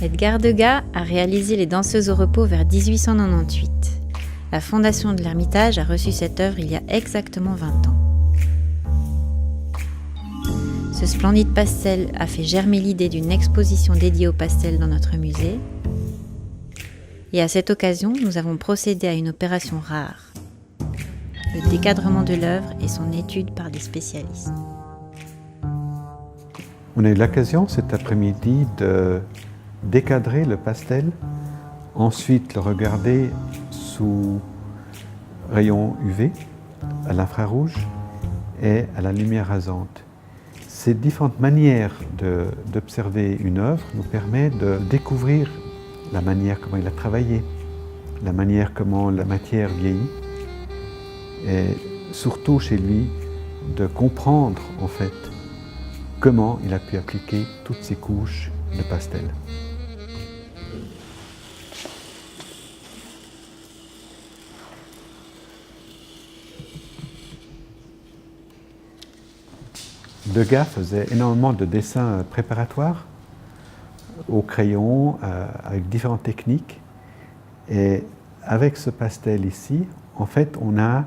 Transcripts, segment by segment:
Edgar Degas a réalisé Les Danseuses au repos vers 1898. La fondation de l'Ermitage a reçu cette œuvre il y a exactement 20 ans. Ce splendide pastel a fait germer l'idée d'une exposition dédiée au pastel dans notre musée. Et à cette occasion, nous avons procédé à une opération rare, le décadrement de l'œuvre et son étude par des spécialistes. On a eu l'occasion cet après-midi de décadrer le pastel, ensuite le regarder sous rayon UV, à l'infrarouge et à la lumière rasante. Ces différentes manières d'observer une œuvre nous permettent de découvrir la manière comment il a travaillé, la manière comment la matière vieillit, et surtout chez lui de comprendre en fait comment il a pu appliquer toutes ces couches de pastel. Degas faisait énormément de dessins préparatoires au crayon avec différentes techniques, et avec ce pastel ici, en fait, on a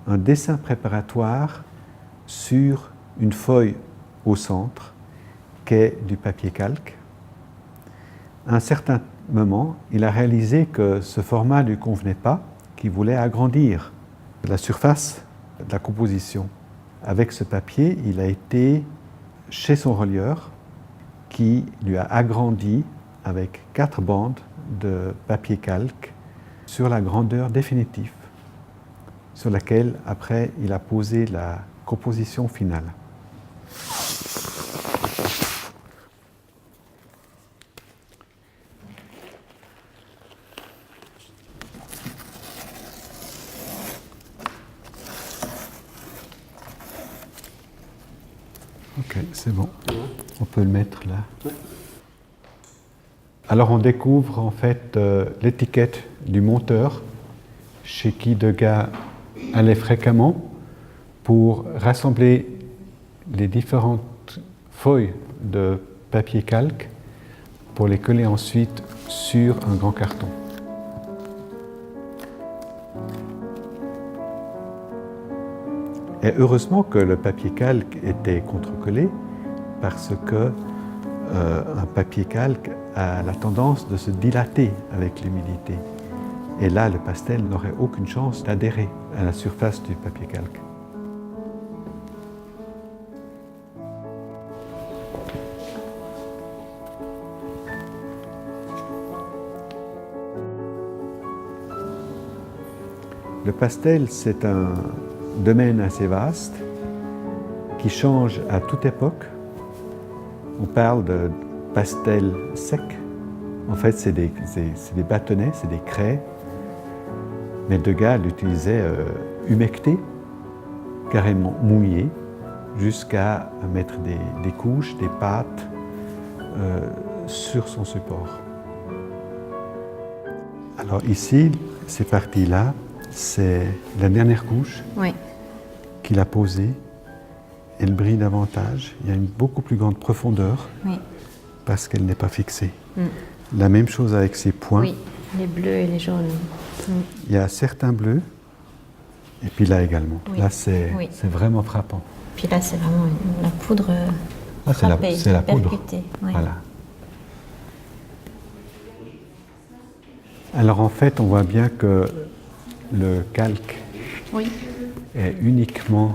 un dessin préparatoire sur une feuille au centre qui est du papier calque. À un certain moment, il a réalisé que ce format ne lui convenait pas, qu'il voulait agrandir la surface de la composition. Avec ce papier, il a été chez son relieur qui lui a agrandi avec 4 bandes de papier calque sur la grandeur définitive, sur laquelle après il a posé la composition finale. Ok, c'est bon. On peut le mettre là. Alors on découvre en fait l'étiquette du monteur chez qui Degas allait fréquemment pour rassembler les différentes feuilles de papier calque pour les coller ensuite sur un grand carton. Et heureusement que le papier calque était contrecollé parce que un papier calque a la tendance de se dilater avec l'humidité. Et là, le pastel n'aurait aucune chance d'adhérer à la surface du papier calque. Le pastel, c'est un domaine assez vaste qui change à toute époque. On parle de pastel sec. En fait, c'est des bâtonnets, c'est des craies. Mais Degas l'utilisait humecté, carrément mouillé, jusqu'à mettre des couches, des pâtes sur son support. Alors ici, ces parties-là, c'est la dernière couche qu'il a posée. Elle brille davantage. Il y a une beaucoup plus grande profondeur parce qu'elle n'est pas fixée. La même chose avec ces points. Oui, les bleus et les jaunes. Il y a certains bleus, et puis là également. Oui. Là, c'est vraiment frappant. Puis là, c'est vraiment la poudre frappée, c'est la poudre. percutée. Voilà. Alors en fait, on voit bien que le calque est uniquement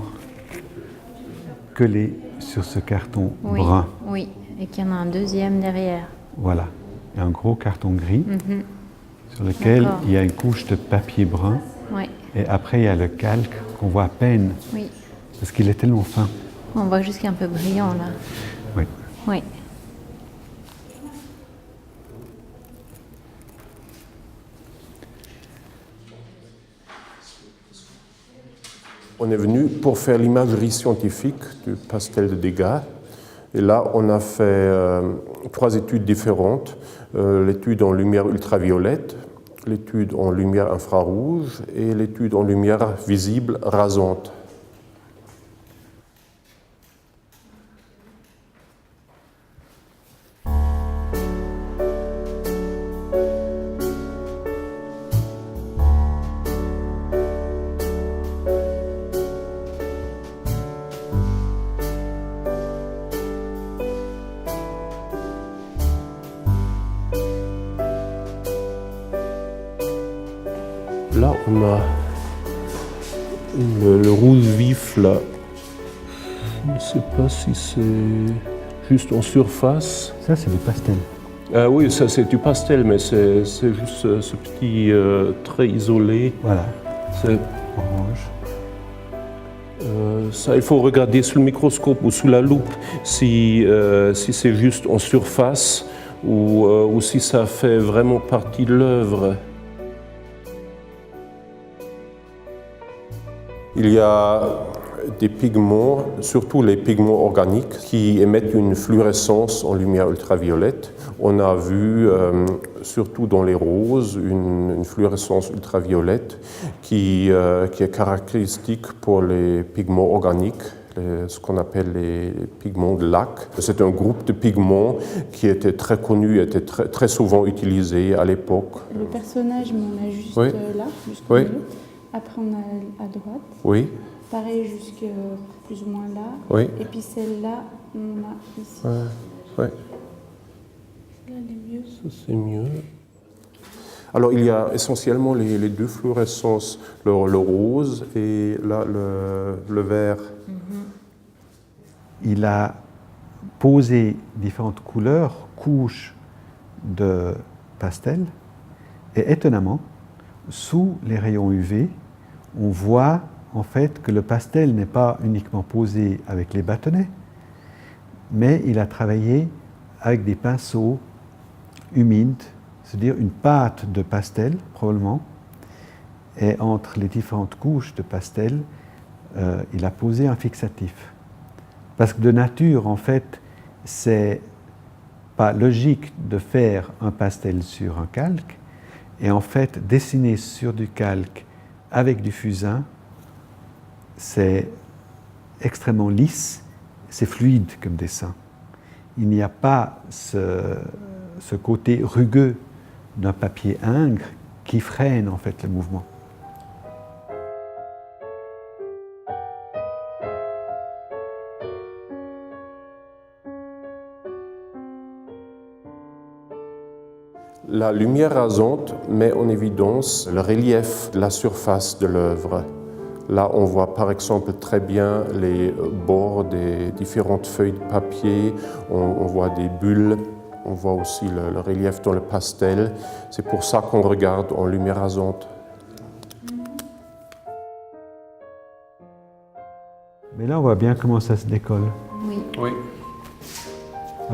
collé sur ce carton brun. Oui, et qu'il y en a un deuxième derrière. Voilà, il y a un gros carton gris sur lequel il y a une couche de papier brun. Et après, il y a le calque qu'on voit à peine parce qu'il est tellement fin. On voit juste qu'il est un peu brillant là. Oui. On est venu pour faire l'imagerie scientifique du pastel de Degas. Et là, on a fait 3 études différentes. L'étude en lumière ultraviolette, l'étude en lumière infrarouge et l'étude en lumière visible rasante. là, on a le rouge vif, là. Je ne sais pas si c'est juste en surface. Ça, c'est du pastel. Oui, ça c'est du pastel, mais c'est juste ce petit trait isolé. Voilà, C'est- orange. Ça, il faut regarder sous le microscope ou sous la loupe si c'est juste en surface ou si ça fait vraiment partie de l'œuvre. Il y a des pigments, surtout les pigments organiques, qui émettent une fluorescence en lumière ultraviolette. On a vu, surtout dans les roses, une fluorescence ultraviolette qui est caractéristique pour les pigments organiques, ce qu'on appelle les pigments de lac. C'est un groupe de pigments qui était très connu, était très souvent utilisé à l'époque. Le personnage, mais on a juste Oui. là, jusqu'au Oui. milieu. Après, on a à droite. Oui, Pareil, jusque plus ou moins là. oui, Et puis celle-là, on a ici. oui. Là, elle est mieux. Ça, c'est mieux. Alors, il y a essentiellement les deux fluorescences, le rose et là, le vert. Il a posé différentes couleurs, couches de pastel, et étonnamment, sous les rayons UV, on voit en fait que le pastel n'est pas uniquement posé avec les bâtonnets, mais il a travaillé avec des pinceaux humides, c'est-à-dire une pâte de pastel probablement, et entre les différentes couches de pastel, il a posé un fixatif. Parce que de nature, en fait, c'est pas logique de faire un pastel sur un calque, et en fait, dessiner sur du calque avec du fusain, c'est extrêmement lisse, c'est fluide comme dessin. Il n'y a pas ce côté rugueux d'un papier ingre qui freine en fait le mouvement. La lumière rasante met en évidence le relief de la surface de l'œuvre. Là, on voit par exemple très bien les bords des différentes feuilles de papier, on voit des bulles, on voit aussi le relief dans le pastel. C'est pour ça qu'on regarde en lumière rasante. Mais là, on voit bien comment ça se décolle. Oui. Oui.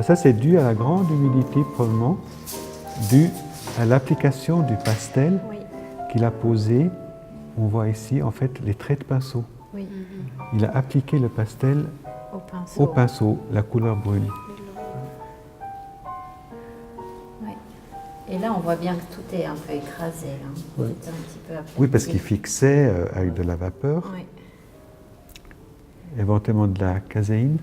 Ça, c'est dû à la grande humidité, probablement, dû à l'application du pastel Oui. qu'il a posé. On voit ici, en fait, les traits de pinceau. Oui. Il a appliqué le pastel Au pinceau. au pinceau, la couleur brune. Ouais. Et là, on voit bien que tout est un peu écrasé. Là. Oui. Tout est un petit peu aplati. Oui, parce qu'il fixait avec de la vapeur, Oui. éventuellement de la caséine.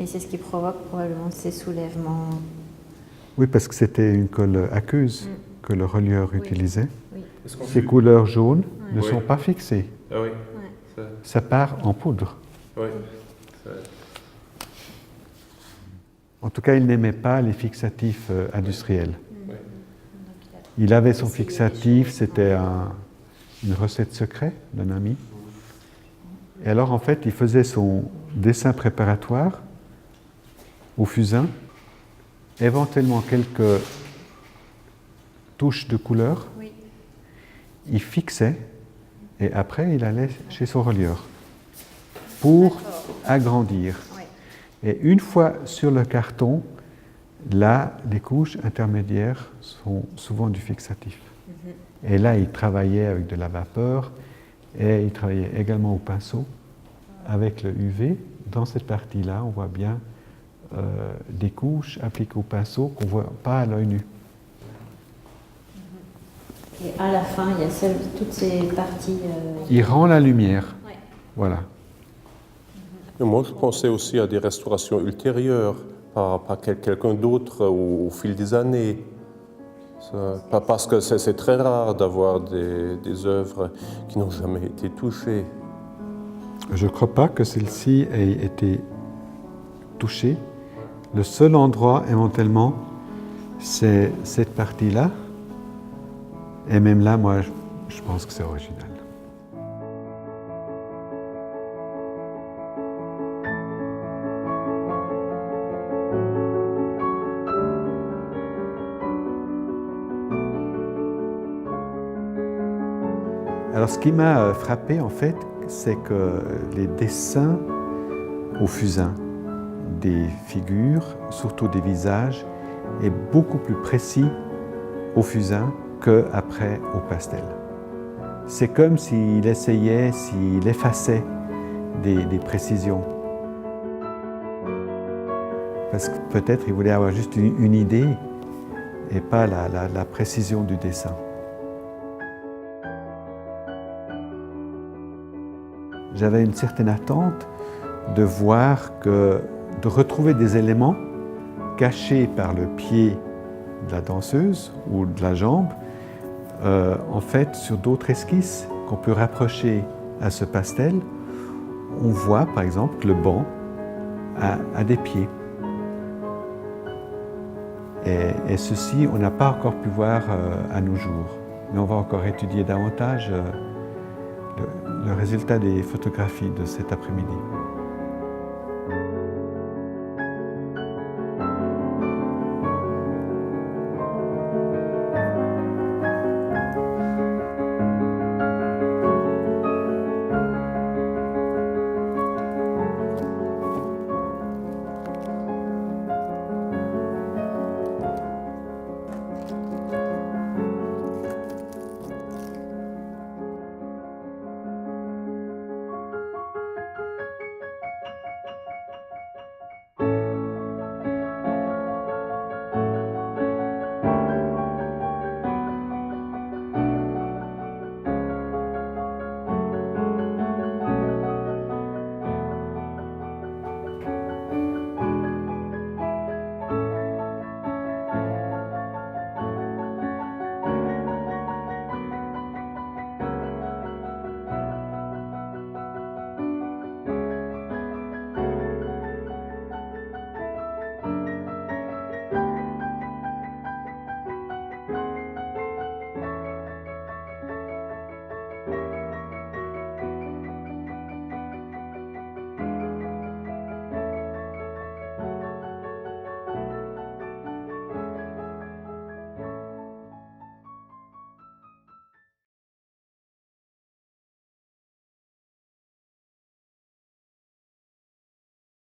Et c'est ce qui provoque probablement ces soulèvements. Oui, parce que c'était une colle aqueuse que le relieur utilisait. Oui. Ces couleurs jaunes ne Oui. sont pas fixées. Ah oui. Ça part en poudre. Oui. En tout cas, il n'aimait pas les fixatifs industriels. Il avait son fixatif, c'était une recette secrète d'un ami. Et alors, en fait, il faisait son dessin préparatoire au fusain, éventuellement quelques touches de couleur. Oui. Il fixait et après, il allait chez son relieur pour agrandir. Oui. Et une fois sur le carton, là, les couches intermédiaires sont souvent du fixatif. Et là, il travaillait avec de la vapeur et il travaillait également au pinceau avec le UV. Dans cette partie-là, on voit bien des couches appliquées au pinceau qu'on ne voit pas à l'œil nu. Et à la fin, il y a toutes ces parties. Il rend la lumière. Ouais. Voilà. Et moi, je pensais aussi à des restaurations ultérieures par quelqu'un d'autre au fil des années. Pas parce que c'est très rare d'avoir des œuvres qui n'ont jamais été touchées. Je ne crois pas que celle-ci ait été touchée. Le seul endroit, éventuellement, c'est cette partie-là, Et même là, moi, je pense que c'est original. Alors, ce qui m'a frappé, en fait, c'est que les dessins au fusain des figures, surtout des visages, est beaucoup plus précis au fusain qu'après au pastel. C'est comme s'il essayait, s'il effaçait des précisions. Parce que peut-être il voulait avoir juste une idée et pas la précision du dessin. J'avais une certaine attente de voir de retrouver des éléments cachés par le pied de la danseuse ou de la jambe, en fait, sur d'autres esquisses qu'on peut rapprocher à ce pastel. On voit par exemple que le banc a des pieds. Et ceci, on n'a pas encore pu voir à nos jours. Mais on va encore étudier davantage le résultat des photographies de cet après-midi.